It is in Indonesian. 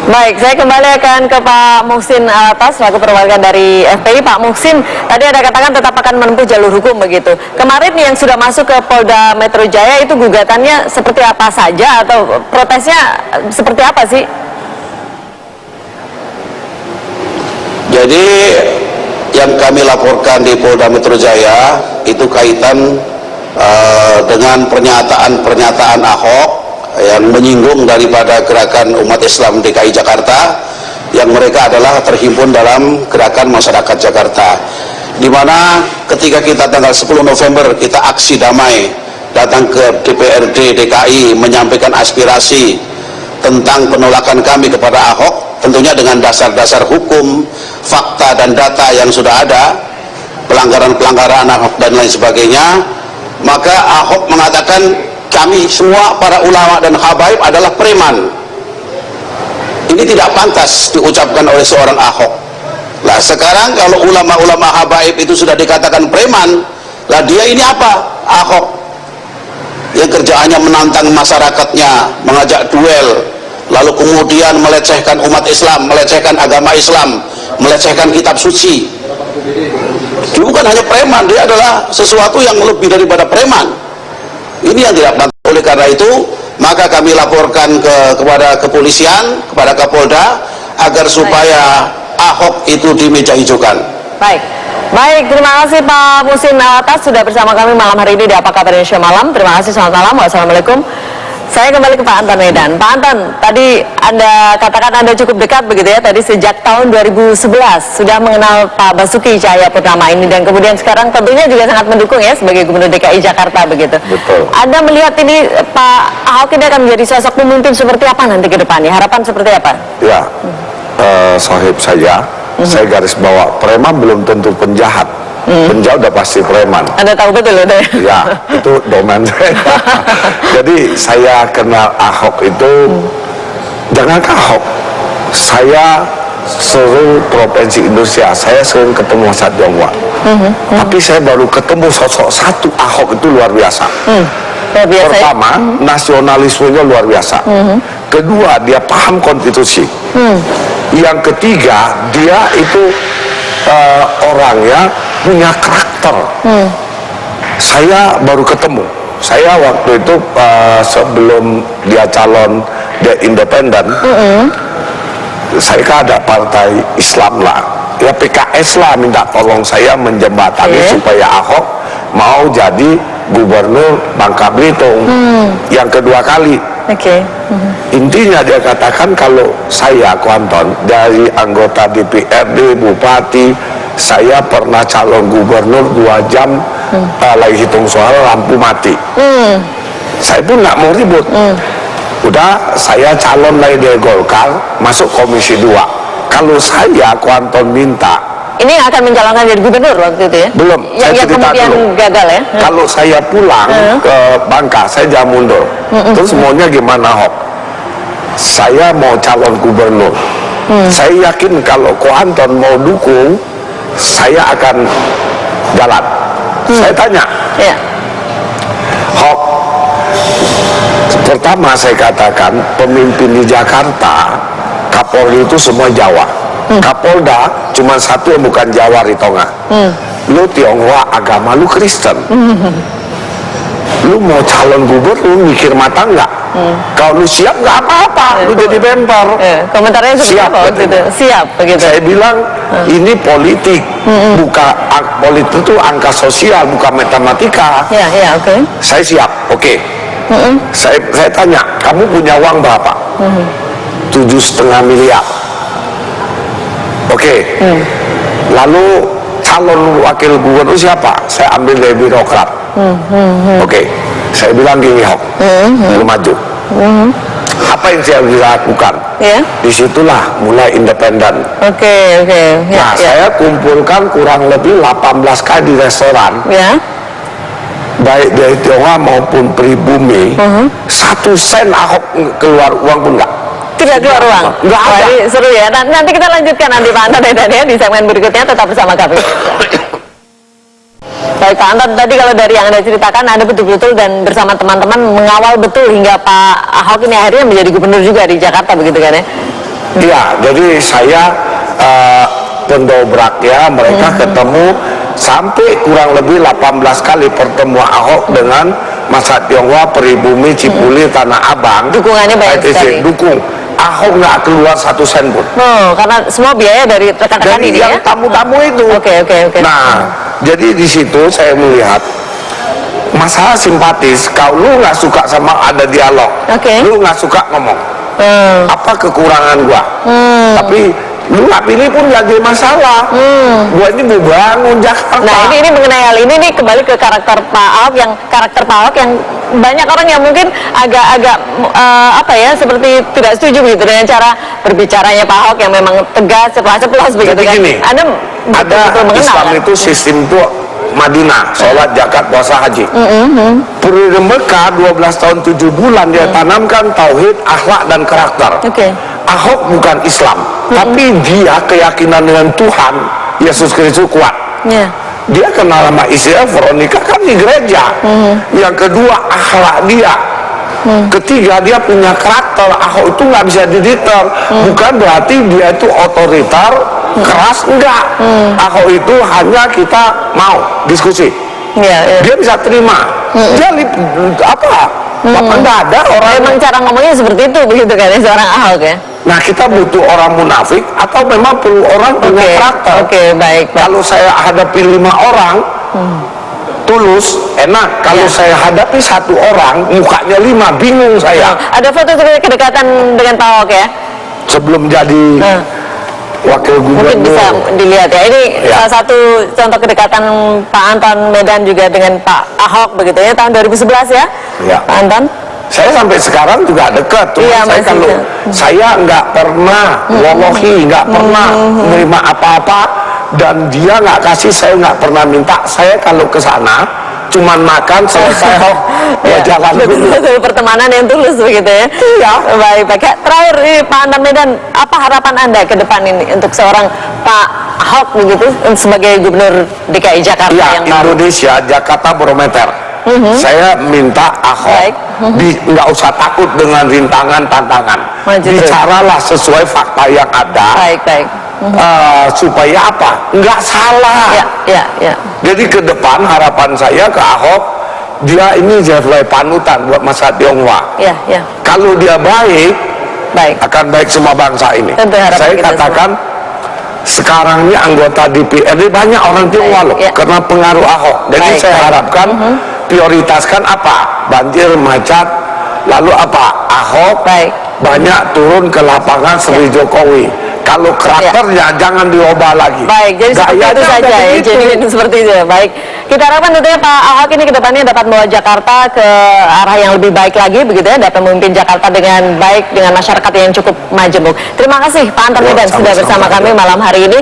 Baik, saya kembali akan ke Pak Muhsin Alatas selaku perwakilan dari FPI. Pak Muhsin, tadi ada katakan tetap akan menempuh jalur hukum begitu. Kemarin yang sudah masuk ke Polda Metro Jaya itu gugatannya seperti apa saja atau protesnya seperti apa sih? Jadi yang kami laporkan di Polda Metro Jaya itu kaitan dengan pernyataan Ahok yang menyinggung daripada gerakan umat Islam DKI Jakarta, yang mereka adalah terhimpun dalam gerakan masyarakat Jakarta, di mana ketika kita tanggal 10 November kita aksi damai datang ke DPRD DKI menyampaikan aspirasi tentang penolakan kami kepada Ahok, tentunya dengan dasar-dasar hukum, fakta dan data yang sudah ada, pelanggaran-pelanggaran Ahok dan lain sebagainya. Maka Ahok mengatakan kami semua para ulama dan habaib adalah preman. Ini tidak pantas diucapkan oleh seorang Ahok. Lah sekarang kalau ulama-ulama habaib itu sudah dikatakan preman, lah dia ini apa? Ahok yang kerjaannya menantang masyarakatnya, mengajak duel, lalu kemudian melecehkan umat Islam, melecehkan agama Islam, melecehkan kitab suci. Dia bukan hanya preman, dia adalah sesuatu yang lebih daripada preman. Ini yang tidak pantas. Oleh karena itu, maka kami laporkan kepada kepolisian, kepada Kapolda, agar supaya Ahok itu dimeja hijaukan. Baik, terima kasih Pak Muhsin Alatas sudah bersama kami malam hari ini di Apa Kabar Indonesia Malam. Terima kasih, selamat malam, wassalamualaikum. Saya kembali ke Pak Anton Medan. Pak Anton, tadi Anda katakan Anda cukup dekat begitu ya, tadi sejak tahun 2011 sudah mengenal Pak Basuki Cahayapurnama ini, dan kemudian sekarang tentunya juga sangat mendukung ya sebagai Gubernur DKI Jakarta begitu. Betul. Anda melihat ini Pak Ahok ini akan menjadi sosok pemimpin seperti apa nanti ke depannya? Harapan seperti apa? Ya, sahib saya garis bawa preman belum tentu penjahat. Penjahat udah pasti preman. Anda tahu betul itu ya? Ya, itu domain saya. Jadi saya kenal Ahok itu, jangan Ahok, saya seluruh provinsi Indonesia, saya sering ketemu Mas Tionghoa. Tapi saya baru ketemu sosok satu Ahok itu luar biasa. Pertama, nasionalismenya luar biasa. Kedua, dia paham konstitusi. Yang ketiga, dia itu orangnya punya karakter. Saya baru ketemu. Saya waktu itu sebelum dia calon, dia independen. Saya kan ada partai Islam lah, ya PKS lah, minta tolong saya menjembatani supaya Ahok mau jadi gubernur Bangka Belitung yang kedua kali. Intinya dia katakan kalau saya Kuanton dari anggota DPRD, bupati, saya pernah calon gubernur 2 jam lagi hitung suara lampu mati. Saya pun nggak mau ribut. Udah saya calon lagi dari Golkar, masuk komisi 2. Kalau saya Kuanton minta, ini akan mencalonkan jadi gubernur waktu itu ya? Belum, saya yang cerita kemudian dulu. Gagal ya? Kalau saya pulang ke Bangka, saya jangan mundur. Terus maunya gimana Ahok? Saya mau calon gubernur. Saya yakin kalau Kuanton mau dukung, saya akan jalan. Saya tanya, Ahok, pertama saya katakan pemimpin di Jakarta, Kapolri itu semua Jawa. Kapolda cuma satu yang bukan Jawa, Ritonga. Lu Tionghoa, agama lu Kristen. Lu mau calon gubernur mikir matang nggak? Kalau lu siap nggak apa-apa, lu jadi member. Komentarnya seperti siap, apa waktu itu? Siap begitu. Saya bilang ini politik, bukan politik itu angka sosial, bukan matematika. Oke. Saya siap, oke. Saya tanya, kamu punya uang berapa? 7,5 miliar. Oke. Lalu calon wakil gubernur siapa? Saya ambil dari birokrat. Oke. Saya bilang gini, Ahok, lu maju. Apa yang saya bisa lakukan? Disitulah mulai independen. Saya kumpulkan kurang lebih 18 kali di restoran. Baik dari Tionghoa maupun pribumi, 1 sen Ahok keluar uang pun enggak. Tidak keluar uang? Enggak ada. Seru ya. Nanti kita lanjutkan nanti Pak Anton dan ya di segmen berikutnya, tetap bersama kami. Baik Pak Anton, tadi kalau dari yang Anda ceritakan, Anda betul-betul dan bersama teman-teman mengawal betul hingga Pak Ahok ini akhirnya menjadi gubernur juga di Jakarta begitu kan ya? Iya, jadi saya pendobraknya mereka ketemu sampai kurang lebih 18 kali pertemuan Ahok dengan masa Tionghoa, Pribumi, Cipuli, Tanah Abang. Dukungannya banyak ITC, sekali. dukung. Ahok nggak keluar 1 sen pun. Oh, karena semua biaya dari rekan-rekan Dari ini yang ya? tamu-tamu itu. Oke. Nah, jadi di situ saya melihat masalah simpatis. Kalau lu nggak suka sama ada dialog, lu nggak suka ngomong. Apa kekurangan gua? Tapi lu nggak pilih pun nggak jadi masalah. Gua ini mau bangun Jakarta. Nah, ini mengenai hal ini nih, kembali ke karakter Pak Ahok yang banyak orang yang mungkin agak apa ya, seperti tidak setuju begitu dengan cara berbicaranya Pak Ahok yang memang tegas, ceplas begitu. Jadi kan. gini, Anda ada betul mengenal Islam kan? itu sistem itu Madinah, sholat, zakat, puasa, haji. Periode Mekah 12 tahun 7 bulan dia tanamkan tauhid, akhlak dan karakter. Ahok bukan Islam, tapi dia keyakinan dengan Tuhan Yesus Kristus kuat. Dia kenal sama Israel, Veronica kan di gereja. Yang kedua akhlak dia. Ketiga dia punya karakter. Ahok itu nggak bisa didikter. Bukan berarti dia itu otoriter, keras, enggak. Ahok itu hanya kita mau diskusi. Dia bisa terima. Dia nggak ada orang. Memang cara ngomongnya seperti itu begitu kan ya, seorang Ahok ya. Nah, kita butuh orang munafik atau memang perlu orang punya karakter. Baik. Kalau saya hadapi 5 orang tulus, enak. Kalau saya hadapi 1 orang mukanya 5, bingung saya. Ada foto kedekatan dengan Pak Ahok ya? Sebelum jadi wakil gubernur. Mungkin bisa dilihat ya. Ini salah satu contoh kedekatan Pak Anton Medan juga dengan Pak Ahok begitu ya, tahun 2011 ya, Pak Anton. Saya sampai sekarang juga dekat. Saya nggak pernah wallahi nggak pernah menerima apa-apa, dan dia nggak kasih, saya nggak pernah minta. Saya kalau ke sana cuman makan selesai jalan dulu. Pertemanan yang tulus begitu ya. Baik. Terakhir ini Pak Anton Medan, apa harapan Anda ke depan ini untuk seorang Pak Ahok begitu sebagai Gubernur DKI Jakarta yang baru? Indonesia, Jakarta barometer. Saya minta Ahok nggak usah takut dengan rintangan, tantangan. Bicaralah sesuai fakta yang ada. Supaya apa? Nggak salah. Jadi ke depan harapan saya ke Ahok, dia ini jadi panutan buat masa Tionghoa. Kalau dia baik, akan baik semua bangsa ini. Saya katakan sekarang ini anggota DPRD banyak orang Tionghoa loh, karena pengaruh Ahok. Jadi saya harapkan prioritaskan apa? Banjir, macet, lalu apa? Ahok banyak turun ke lapangan seperti Jokowi. Kalau karakternya jangan diubah lagi. Jadi seperti itu saja ya, jadi seperti itu. Baik, kita harapkan tentunya Pak Ahok ini kedepannya dapat membawa Jakarta ke arah yang lebih baik lagi begitu ya, dapat memimpin Jakarta dengan baik, dengan masyarakat yang cukup majemuk. Terima kasih Pak Anton Medan sudah bersama kami malam hari ini.